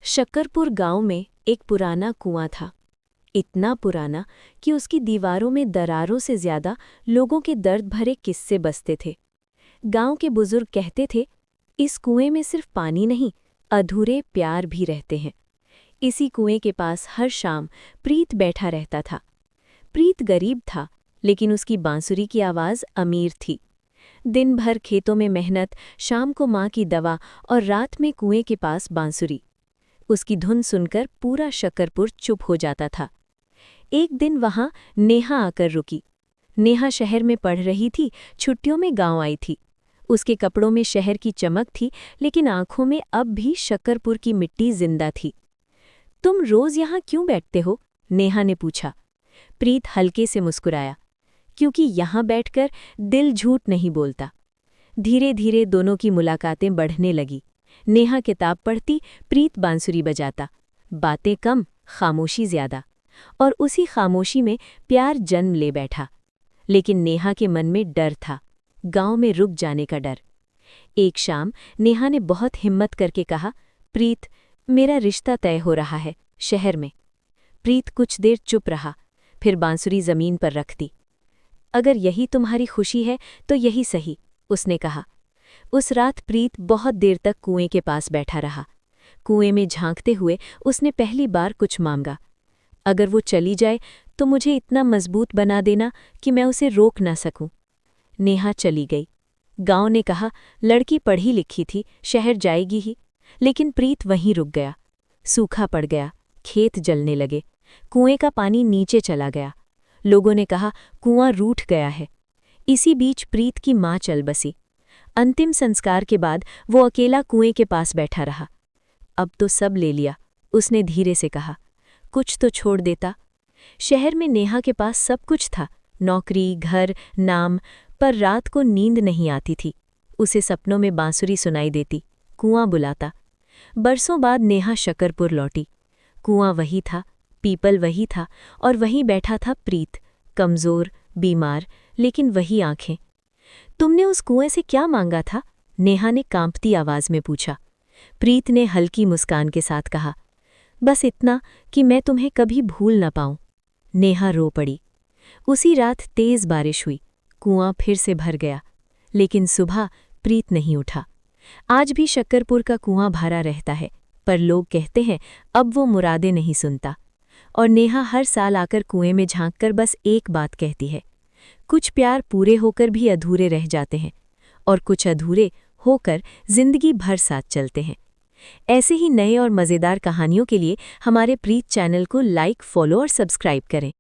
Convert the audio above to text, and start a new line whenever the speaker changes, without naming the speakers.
शक्करपुर गांव में एक पुराना कुआं था। इतना पुराना कि उसकी दीवारों में दरारों से ज्यादा लोगों के दर्द भरे किस्से बसते थे। गांव के बुजुर्ग कहते थे, इस कुएं में सिर्फ पानी नहीं, अधूरे प्यार भी रहते हैं। इसी कुएं के पास हर शाम प्रीत बैठा रहता था। प्रीत गरीब था, लेकिन उसकी बांसुरी की आवाज़ अमीर थी। दिन भर खेतों में मेहनत, शाम को माँ की दवा और रात में कुएं के पास बांसुरी। उसकी धुन सुनकर पूरा शक्करपुर चुप हो जाता था। एक दिन वहां नेहा आकर रुकी। नेहा शहर में पढ़ रही थी, छुट्टियों में गांव आई थी। उसके कपड़ों में शहर की चमक थी, लेकिन आंखों में अब भी शक्करपुर की मिट्टी जिंदा थी। तुम रोज यहाँ क्यों बैठते हो? नेहा ने पूछा। प्रीत हल्के से मुस्कुराया, क्योंकि यहाँ बैठकर दिल झूठ नहीं बोलता। धीरे धीरे दोनों की मुलाकातें बढ़ने लगी। नेहा किताब पढ़ती, प्रीत बांसुरी बजाता। बातें कम, खामोशी ज्यादा। और उसी खामोशी में प्यार जन्म ले बैठा। लेकिन नेहा के मन में डर था, गांव में रुक जाने का डर। एक शाम नेहा ने बहुत हिम्मत करके कहा, प्रीत, मेरा रिश्ता तय हो रहा है शहर में। प्रीत कुछ देर चुप रहा, फिर बांसुरी जमीन पर रख दी। अगर यही तुम्हारी खुशी है तो यही सही, उसने कहा। उस रात प्रीत बहुत देर तक कुएं के पास बैठा रहा। कुएं में झांकते हुए उसने पहली बार कुछ मांगा। अगर वो चली जाए तो मुझे इतना मजबूत बना देना कि मैं उसे रोक ना सकूं। नेहा चली गई। गांव ने कहा, लड़की पढ़ी लिखी थी, शहर जाएगी ही। लेकिन प्रीत वहीं रुक गया। सूखा पड़ गया, खेत जलने लगे, कुएं का पानी नीचे चला गया। लोगों ने कहा, कुआं रूठ गया है। इसी बीच प्रीत की माँ चल बसी। अंतिम संस्कार के बाद वो अकेला कुएं के पास बैठा रहा। अब तो सब ले लिया, उसने धीरे से कहा। कुछ तो छोड़ देता। शहर में नेहा के पास सब कुछ था, नौकरी, घर, नाम, पर रात को नींद नहीं आती थी। उसे सपनों में बांसुरी सुनाई देती, कुआं बुलाता। बरसों बाद नेहा शक्करपुर लौटी। कुआं वही था, पीपल वही था, और वहीं बैठा था प्रीत, कमजोर, बीमार, लेकिन वही आंखें। तुमने उस कुएं से क्या मांगा था? नेहा ने कांपती आवाज में पूछा। प्रीत ने हल्की मुस्कान के साथ कहा, बस इतना कि मैं तुम्हें कभी भूल न पाऊं। नेहा रो पड़ी। उसी रात तेज बारिश हुई, कुआं फिर से भर गया। लेकिन सुबह प्रीत नहीं उठा। आज भी शक्करपुर का कुआं भरा रहता है, पर लोग कहते हैं अब वो मुरादें नहीं सुनता। और नेहा हर साल आकर कुएं में झांककर बस एक बात कहती है, कुछ प्यार पूरे होकर भी अधूरे रह जाते हैं, और कुछ अधूरे होकर जिंदगी भर साथ चलते हैं। ऐसे ही नए और मज़ेदार कहानियों के लिए हमारे प्रीत चैनल को लाइक, फॉलो और सब्सक्राइब करें।